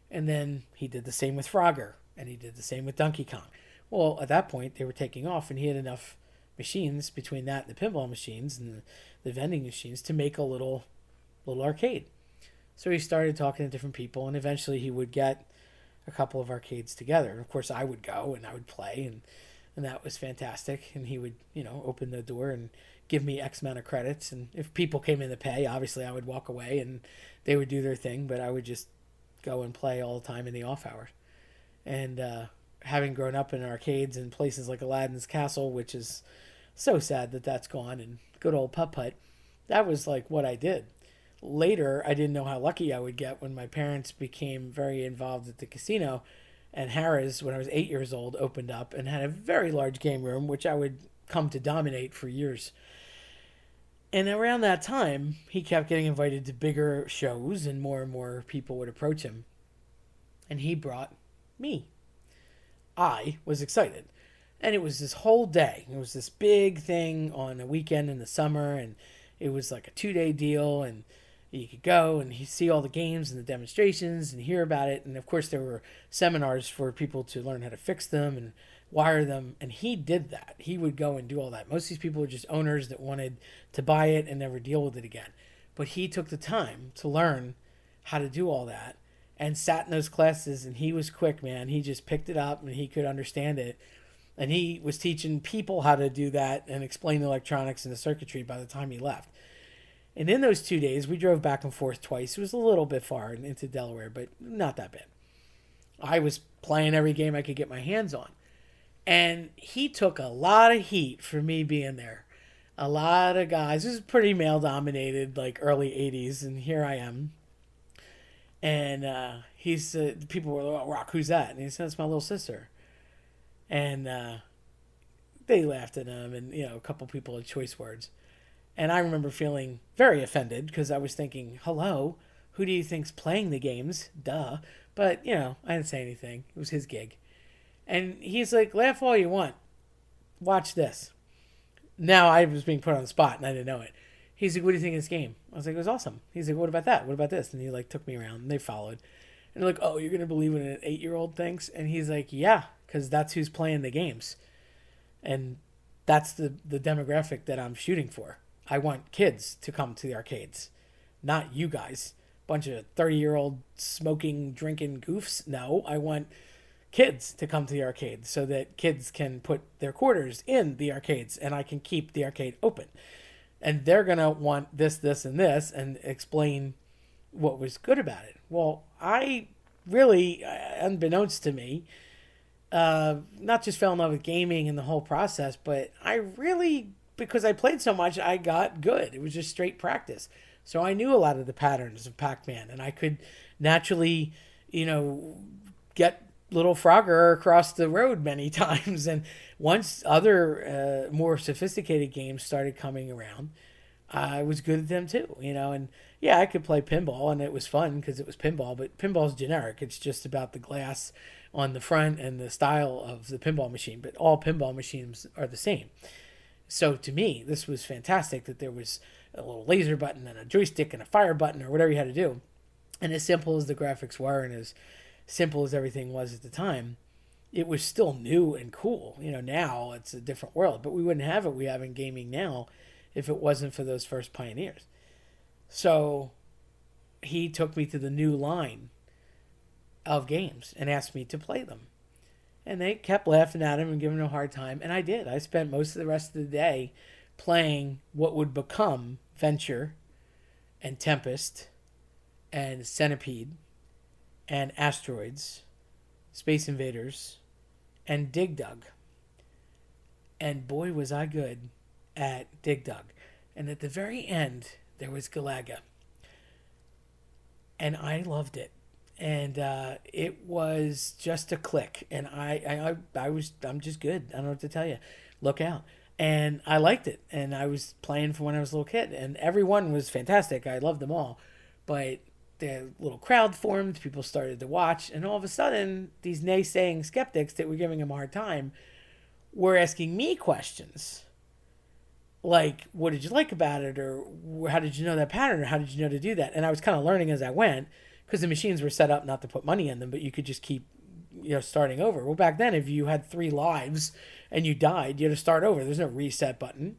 and then he did the same with Frogger, and he did the same with Donkey Kong. Well, at that point, they were taking off, and he had enough machines between that and the pinball machines and the vending machines to make a little arcade. So he started talking to different people, and eventually he would get a couple of arcades together. And of course, I would go and I would play, and that was fantastic. And he would, open the door and give me X amount of credits. And if people came in to pay, obviously I would walk away and they would do their thing, but I would just go and play all the time in the off hours. And having grown up in arcades and places like Aladdin's Castle, which is so sad that that's gone, and good old Putt Putt, that was like what I did. Later, I didn't know how lucky I would get when my parents became very involved at the casino, and Harrah's, when I was 8 years old, opened up and had a very large game room, which I would come to dominate for years. And around that time, he kept getting invited to bigger shows, and more people would approach him. And he brought me. I was excited. And it was this whole day. It was this big thing on a weekend in the summer, and it was like a 2-day deal, and you could go and see all the games and the demonstrations and hear about it. And of course, there were seminars for people to learn how to fix them and wire them. And he did that. He would go and do all that. Most of these people were just owners that wanted to buy it and never deal with it again. But he took the time to learn how to do all that and sat in those classes, and he was quick, man. He just picked it up and he could understand it. And he was teaching people how to do that and explain the electronics and the circuitry by the time he left. And in those 2 days, we drove back and forth twice. It was a little bit far into Delaware, but not that bad. I was playing every game I could get my hands on. And he took a lot of heat for me being there. A lot of guys. This is pretty male-dominated, like early 80s, and here I am. And people were like, oh, Rock, who's that? And he said, it's my little sister. And they laughed at him, and, a couple people had choice words. And I remember feeling very offended because I was thinking, hello, who do you think's playing the games? Duh. But, I didn't say anything. It was his gig. And he's like, laugh all you want. Watch this. Now I was being put on the spot and I didn't know it. He's like, what do you think of this game? I was like, it was awesome. He's like, what about that? What about this? And he took me around and they followed. And they're like, oh, you're going to believe what an 8-year-old thinks? And he's like, yeah, because that's who's playing the games. And that's the demographic that I'm shooting for. I want kids to come to the arcades, not you guys. Bunch of 30-year-old smoking, drinking goofs. No, I want kids to come to the arcades so that kids can put their quarters in the arcades and I can keep the arcade open. And they're going to want this, and this, and explain what was good about it. Well, I really, unbeknownst to me, not just fell in love with gaming and the whole process, but I really, because I played so much, I got good. It was just straight practice. So I knew a lot of the patterns of Pac-Man, and I could naturally, get little Frogger across the road many times. And once other more sophisticated games started coming around, I was good at them too, and yeah, I could play pinball and it was fun because it was pinball, but pinball's generic. It's just about the glass on the front and the style of the pinball machine, but all pinball machines are the same. So to me, this was fantastic that there was a little laser button and a joystick and a fire button or whatever you had to do. And as simple as the graphics were and as simple as everything was at the time, it was still new and cool. Now it's a different world, but we wouldn't have it we have in gaming now if it wasn't for those first pioneers. So he took me to the new line. of games and asked me to play them. And they kept laughing at him and giving him a hard time. And I did. I spent most of the rest of the day playing what would become Venture and Tempest and Centipede and Asteroids, Space Invaders, and Dig Dug. And boy, was I good at Dig Dug. And at the very end, there was Galaga. And I loved it. And it was just a click. And I'm just good. I don't know what to tell you. Look out. And I liked it. And I was playing from when I was a little kid. And everyone was fantastic. I loved them all. But the little crowd formed. People started to watch. And all of a sudden, these naysaying skeptics that were giving him a hard time were asking me questions like, what did you like about it? Or how did you know that pattern? Or how did you know to do that? And I was kind of learning as I went because the machines were set up not to put money in them, but you could just keep, starting over. Well, back then, if you had 3 lives and you died, you had to start over. There's no reset button.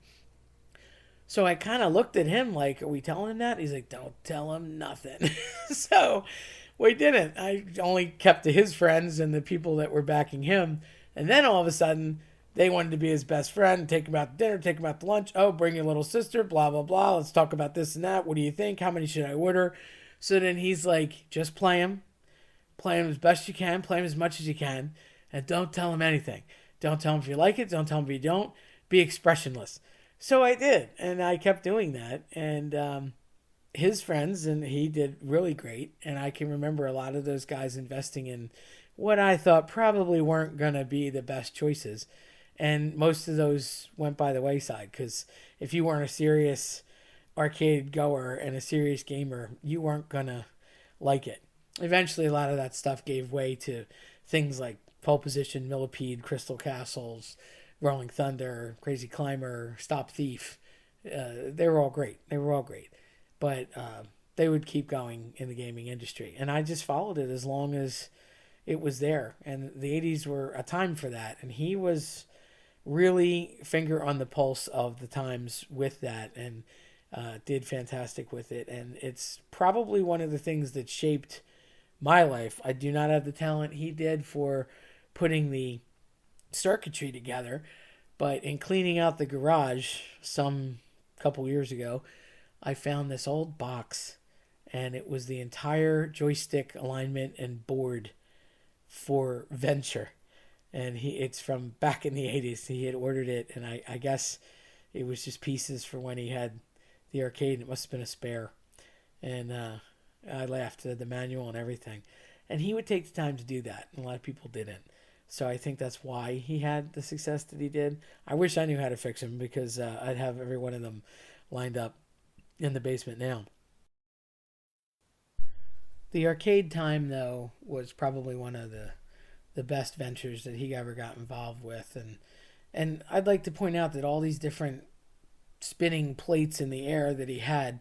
So I kind of looked at him like, are we telling him that? He's like, don't tell him nothing. So we didn't. I only kept to his friends and the people that were backing him. And then all of a sudden, they wanted to be his best friend, take him out to dinner, take him out to lunch. Oh, bring your little sister, blah, blah, blah. Let's talk about this and that. What do you think? How many should I order? So then he's like, just play him. Play him as best you can. Play him as much as you can. And don't tell him anything. Don't tell him if you like it. Don't tell him if you don't. Be expressionless. So I did. And I kept doing that. And his friends, and he did really great. And I can remember a lot of those guys investing in what I thought probably weren't going to be the best choices. And most of those went by the wayside because if you weren't a serious arcade goer and a serious gamer, you weren't going to like it. Eventually, a lot of that stuff gave way to things like Pole Position, Millipede, Crystal Castles, Rolling Thunder, Crazy Climber, Stop Thief. They were all great. But they would keep going in the gaming industry. And I just followed it as long as it was there. And the 80s were a time for that. And he was really finger on the pulse of the times with that and did fantastic with it. And it's probably one of the things that shaped my life. I do not have the talent he did for putting the circuitry together, but in cleaning out the garage some couple years ago, I found this old box and it was the entire joystick alignment and board for Venture. And it's from back in the 80s. He had ordered it, and I guess it was just pieces for when he had the arcade. It must have been a spare. And I laughed at the manual and everything. And he would take the time to do that, and a lot of people didn't. So I think that's why he had the success that he did. I wish I knew how to fix them because I'd have every one of them lined up in the basement now. The arcade time, though, was probably one of the best ventures that he ever got involved with. And I'd like to point out that all these different spinning plates in the air that he had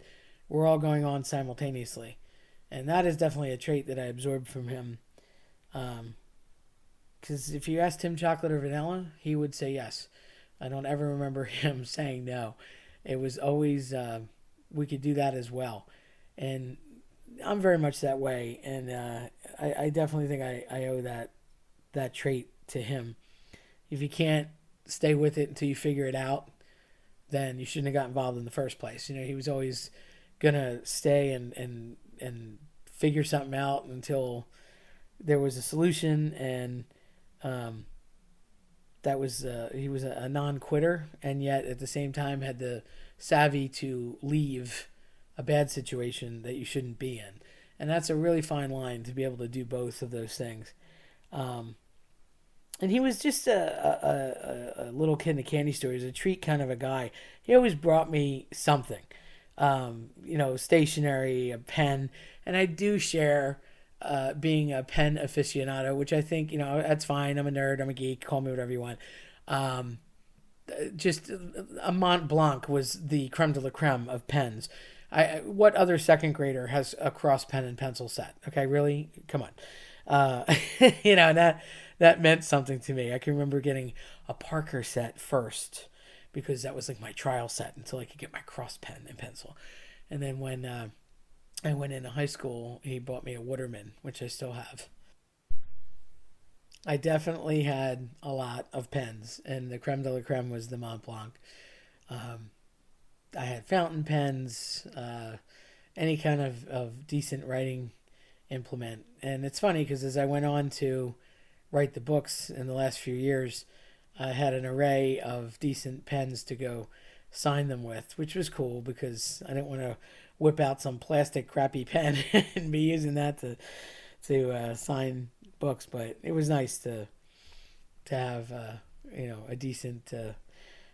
were all going on simultaneously. And that is definitely a trait that I absorbed from him. Because if you asked him chocolate or vanilla, he would say yes. I don't ever remember him saying no. It was always, we could do that as well. And I'm very much that way. And I definitely think I owe that trait to him. If you can't stay with it until you figure it out, then you shouldn't have got involved in the first place. He was always gonna stay and figure something out until there was a solution. And that was he was a non-quitter, and yet at the same time had the savvy to leave a bad situation that you shouldn't be in. And that's a really fine line to be able to do both of those things. And he was just a little kid in a candy store. He was a treat kind of a guy. He always brought me something, stationery, a pen. And I do share being a pen aficionado, which I think, that's fine. I'm a nerd. I'm a geek. Call me whatever you want. Just a Mont Blanc was the creme de la creme of pens. What other second grader has a cross pen and pencil set? Okay, really? Come on. That meant something to me. I can remember getting a Parker set first because that was like my trial set until I could get my cross pen and pencil. And then when I went into high school, he bought me a Waterman, which I still have. I definitely had a lot of pens, and the creme de la creme was the Mont Blanc. Um, I had fountain pens, any kind of decent writing implement. And it's funny because as I went on to write the books in the last few years, I had an array of decent pens to go sign them with, which was cool because I didn't want to whip out some plastic crappy pen and be using that to sign books. But it was nice to have a decent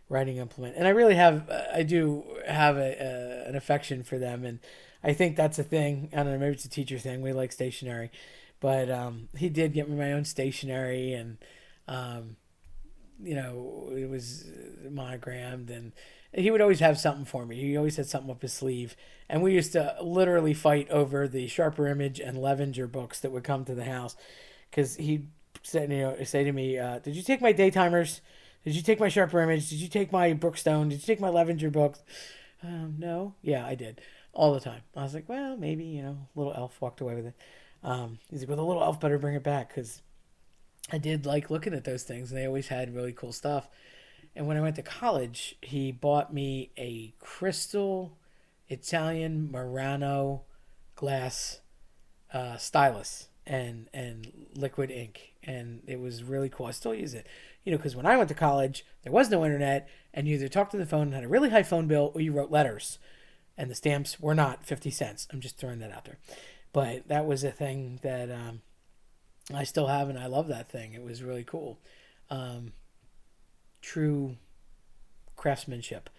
writing implement, and I do have an affection for them, and I think that's a thing. I don't know, maybe it's a teacher thing. We like stationery, but he did get me my own stationery, and um, it was monogrammed, and he would always have something for me. He always had something up his sleeve, and we used to literally fight over the Sharper Image and Levenger books that would come to the house, because he'd say to me, "Did you take my daytimers? Did you take my Sharper Image? Did you take my Brookstone? Did you take my Levenger books?" No. Yeah, I did. All the time. I was like, well, maybe, little elf walked away with it. He's like, well, the little elf better bring it back because I did like looking at those things and they always had really cool stuff. And when I went to college, he bought me a crystal Italian Murano glass stylus and liquid ink, and it was really cool. I still use it, because when I went to college, there was no internet, and you either talked on the phone and had a really high phone bill, or you wrote letters, and the stamps were not 50 cents. I'm just throwing that out there, but that was a thing that I still have, and I love that thing. It was really cool. Um, True craftsmanship.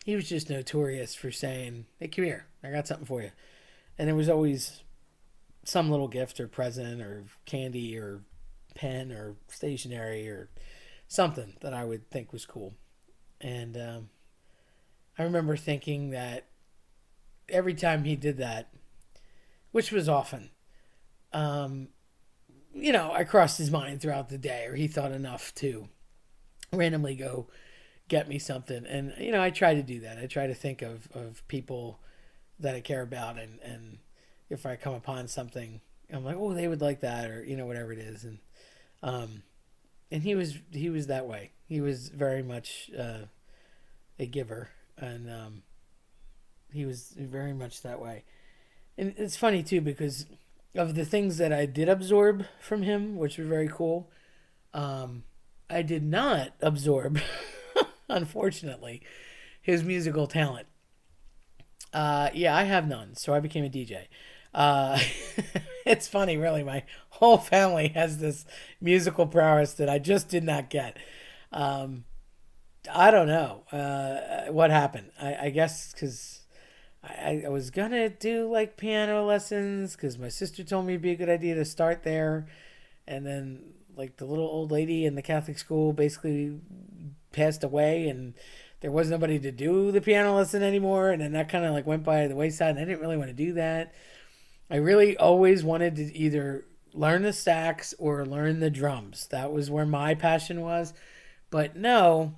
He was just notorious for saying, "Hey, come here, I got something for you," and there was always some little gift or present or candy or pen or stationery or something that I would think was cool. And I remember thinking that every time he did that, which was often, um, I crossed his mind throughout the day, or he thought enough to randomly go get me something. And, I try to do that. I try to think of people that I care about, and if I come upon something, I'm like, oh, they would like that, or whatever it is. Um, and he was that way. He was very much a giver, and he was very much that way. And it's funny too because of the things that I did absorb from him, which were very cool. I did not absorb, unfortunately, his musical talent. Yeah, I have none, so I became a DJ. Uh, it's funny, really. My whole family has this musical prowess that I just did not get. Um, I don't know what happened. I guess because I was gonna do like piano lessons because my sister told me it'd be a good idea to start there, and then like the little old lady in the Catholic school basically passed away, and there was nobody to do the piano lesson anymore, and then that kind of like went by the wayside, and I didn't really want to do that. I really always wanted to either learn the sax or learn the drums. That was where my passion was. But no,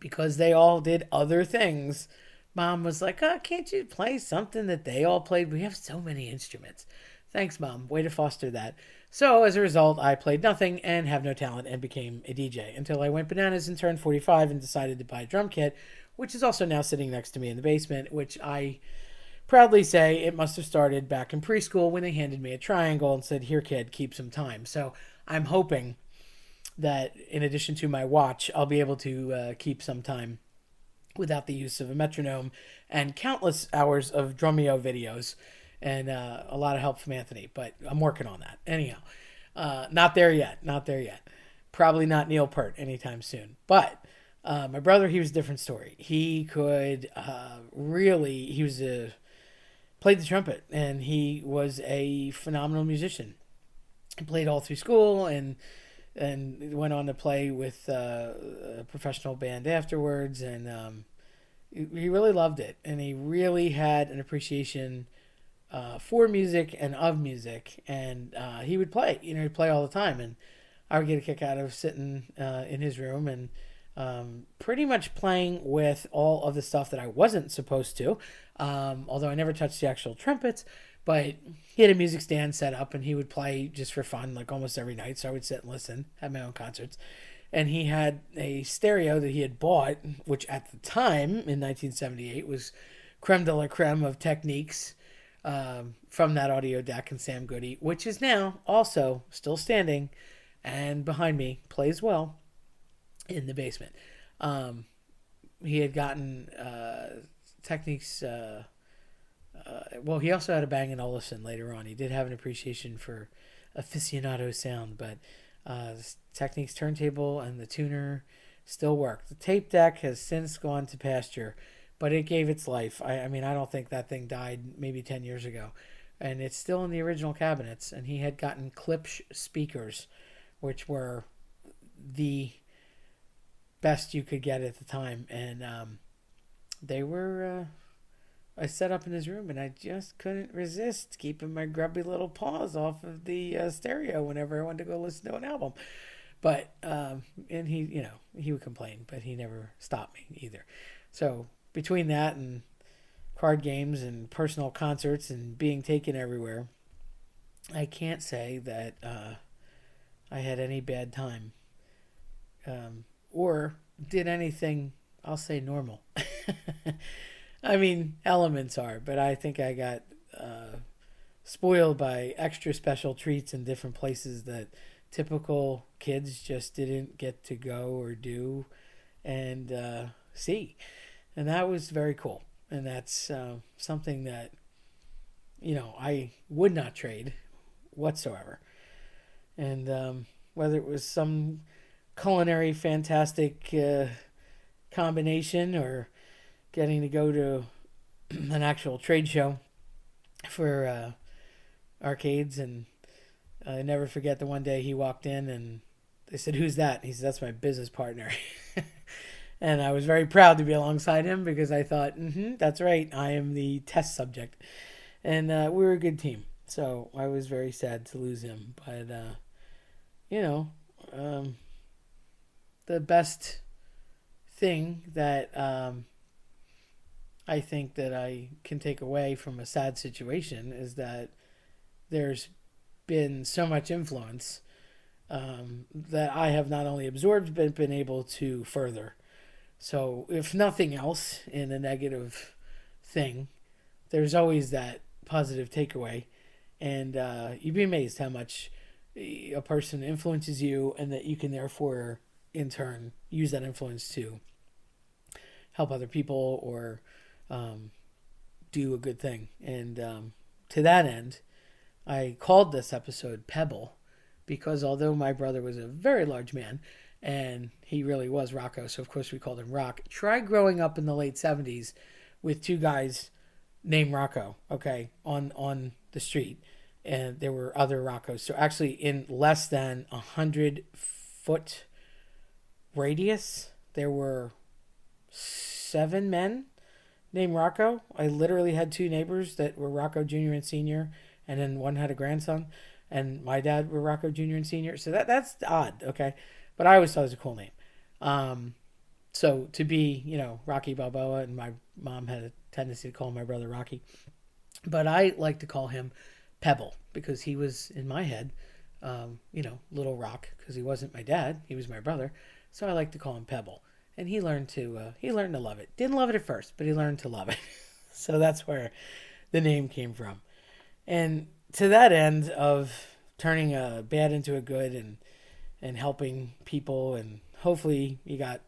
because they all did other things, Mom was like, oh, can't you play something that they all played? We have so many instruments. Thanks, Mom. Way to foster that. So as a result, I played nothing and have no talent and became a DJ until I went bananas and turned 45 and decided to buy a drum kit, which is also now sitting next to me in the basement, which I proudly say it must have started back in preschool when they handed me a triangle and said, here, kid, keep some time. So I'm hoping that in addition to my watch, I'll be able to keep some time without the use of a metronome and countless hours of Drumeo videos and a lot of help from Anthony. But I'm working on that. Anyhow, not there yet. Not there yet. Probably not Neil Peart anytime soon. But my brother, he was a different story. He could really, played the trumpet, and he was a phenomenal musician. He played all through school and went on to play with a professional band afterwards, and he really loved it, and he really had an appreciation for music and of music, and he would play. He'd play all the time, and I would get a kick out of sitting in his room and pretty much playing with all of the stuff that I wasn't supposed to, although I never touched the actual trumpets. But he had a music stand set up, and he would play just for fun, like almost every night. So I would sit and listen, have my own concerts. And he had a stereo that he had bought, which at the time in 1978 was creme de la creme of techniques, from that audio deck and Sam Goody, which is now also still standing and behind me, plays well in the basement. Um, he had gotten techniques. Well, he also had a Bang& Olufsen later on. He did have an appreciation for aficionado sound, but Techniques turntable and the tuner still work. The tape deck has since gone to pasture, but it gave its life. I mean, I don't think that thing died maybe 10 years ago. And it's still in the original cabinets. And he had gotten Klipsch speakers, which were the best you could get at the time. And they were... I set up in his room, and I just couldn't resist keeping my grubby little paws off of the stereo whenever I wanted to go listen to an album. But and he would complain, but he never stopped me either. So between that and card games and personal concerts and being taken everywhere, I can't say that I had any bad time or did anything, I'll say, normal. I mean, elements are, but I think I got spoiled by extra special treats in different places that typical kids just didn't get to go or do and see. And that was very cool. And that's something that, I would not trade whatsoever. And whether it was some culinary fantastic combination or getting to go to an actual trade show for arcades. And I never forget the one day he walked in and they said, "Who's that?" And he said, "That's my business partner." And I was very proud to be alongside him because I thought, that's right, I am the test subject. And we were a good team. So I was very sad to lose him. But, the best thing that I think that I can take away from a sad situation is that there's been so much influence that I have not only absorbed but been able to further. So if nothing else in a negative thing, there's always that positive takeaway. And you'd be amazed how much a person influences you and that you can therefore in turn use that influence to help other people or do a good thing. And to that end, I called this episode Pebble because although my brother was a very large man and he really was Rocco, so of course we called him Rock. Try growing up in the late 70s with two guys named Rocco, okay, on the street. And there were other Roccos. So actually in less than 100-foot radius, there were 7 men named Rocco. I literally had 2 neighbors that were Rocco Jr. and Sr., and then one had a grandson, and my dad were Rocco Jr. and Sr. So that's odd, okay? But I always thought it was a cool name. So to be, Rocky Balboa, and my mom had a tendency to call my brother Rocky. But I like to call him Pebble because he was, in my head, Little Rock, because he wasn't my dad, he was my brother. So I like to call him Pebble. And he learned to love it. Didn't love it at first, but he learned to love it. So that's where the name came from. And to that end of turning a bad into a good and helping people, and hopefully you got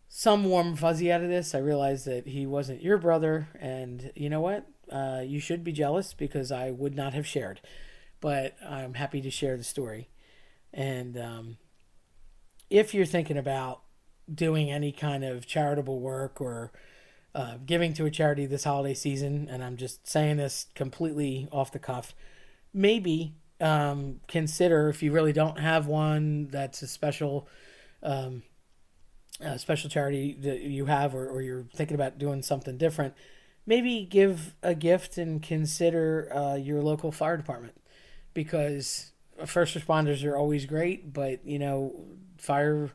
some warm fuzzy out of this. I realized that he wasn't your brother, and you know what? You should be jealous because I would not have shared. But I'm happy to share the story. And if you're thinking about doing any kind of charitable work or giving to a charity this holiday season, and I'm just saying this completely off the cuff, maybe consider, if you really don't have one that's a special charity that you have, or you're thinking about doing something different, maybe give a gift and consider your local fire department, because first responders are always great, but firefighters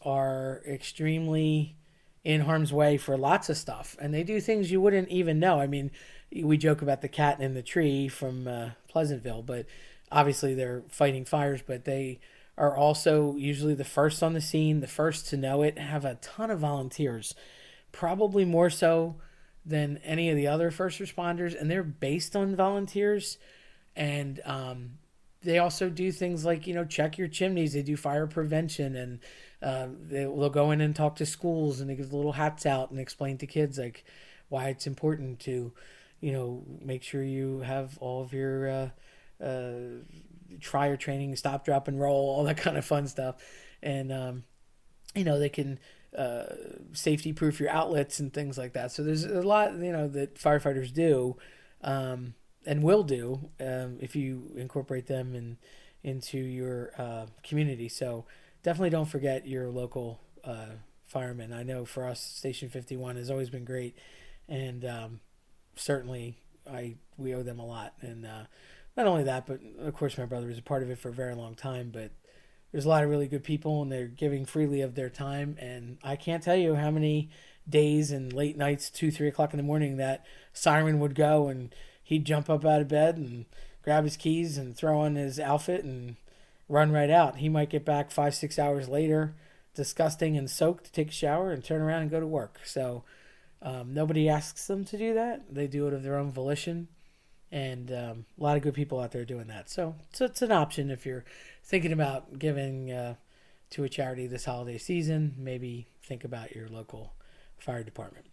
are extremely in harm's way for lots of stuff, and they do things you wouldn't even know. I mean, we joke about the cat in the tree from Pleasantville, but obviously they're fighting fires, but they are also usually the first on the scene, the first to know it, have a ton of volunteers, probably more so than any of the other first responders, and they're based on volunteers. And they also do things like, check your chimneys. They do fire prevention, and they'll go in and talk to schools, and they give little hats out and explain to kids like why it's important to, make sure you have all of your trier training, stop, drop, and roll, all that kind of fun stuff. And they can safety proof your outlets and things like that. So there's a lot, that firefighters do. And will do if you incorporate them into your community. So definitely don't forget your local firemen. I know for us, Station 51 has always been great, and certainly we owe them a lot. And not only that, but of course my brother was a part of it for a very long time. But there's a lot of really good people, and they're giving freely of their time. And I can't tell you how many days and late nights, 2, 3 o'clock in the morning, that siren would go, and he'd jump up out of bed and grab his keys and throw on his outfit and run right out. He might get back 5, 6 hours later, disgusting and soaked, to take a shower and turn around and go to work. So nobody asks them to do that. They do it of their own volition. And a lot of good people out there doing that. So it's an option if you're thinking about giving to a charity this holiday season. Maybe think about your local fire department.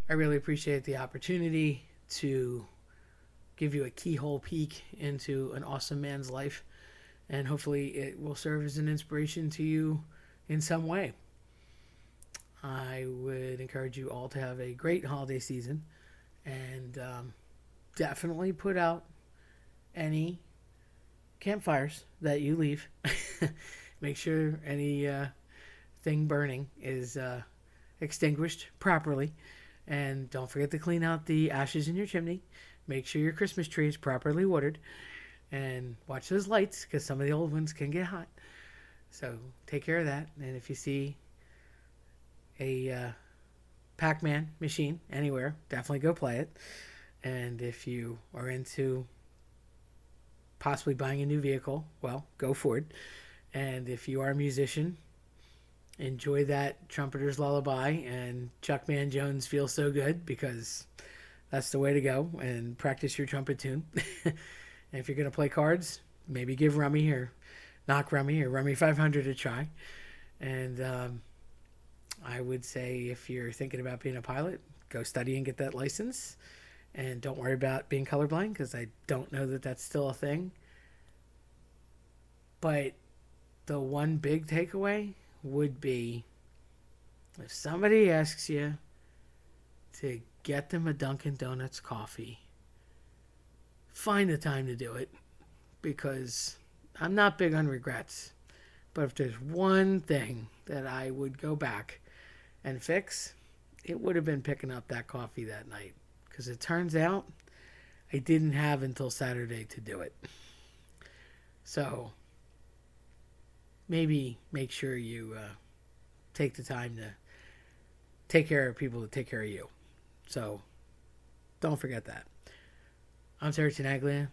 I really appreciate the opportunity to give you a keyhole peek into an awesome man's life, and hopefully it will serve as an inspiration to you in some way. I would encourage you all to have a great holiday season, and definitely put out any campfires that you leave. Make sure any thing burning is extinguished properly. And don't forget to clean out the ashes in your chimney. Make sure your Christmas tree is properly watered. And watch those lights, because some of the old ones can get hot. So take care of that. And if you see a Pac-Man machine anywhere, definitely go play it. And if you are into possibly buying a new vehicle, well, go for it. And if you are a musician, enjoy that Trumpeter's Lullaby and Chuck Man Jones Feels So Good, because that's the way to go. And practice your trumpet tune. And if you're going to play cards, maybe give Rummy or Knock Rummy or Rummy 500 a try. And I would say if you're thinking about being a pilot, go study and get that license. And don't worry about being colorblind, because I don't know that that's still a thing. But the one big takeaway would be, if somebody asks you to get them a Dunkin' Donuts coffee, find the time to do it, because I'm not big on regrets. But if there's one thing that I would go back and fix, it would have been picking up that coffee that night. Because it turns out I didn't have until Saturday to do it. So maybe make sure you take the time to take care of people that take care of you. So don't forget that. I'm Sarah Tenaglia.